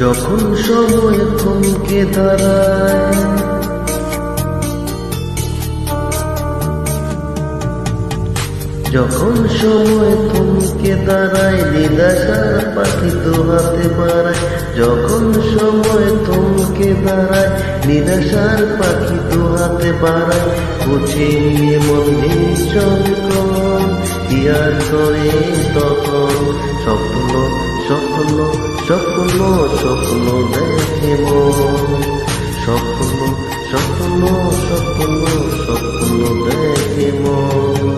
যখন সময় থমকে দাঁড়ায়, যখন সময় থমকে দাঁড়ায়, নিরাশার পাখি তো হাতে বাড়ায়। যখন সময় থমকে দাঁড়ায়, নিরাশার পাখি তো হাতে বাড়ায়। বুঝে নিয়ে মন নিশ্চল কি আর করে তখন, স্বপ্ন স্বপ্ন স্বপ্ন স্বপ্ন দেখে মন, স্বপ্ন স্বপ্ন স্বপ্ন স্বপ্ন দেখে মন।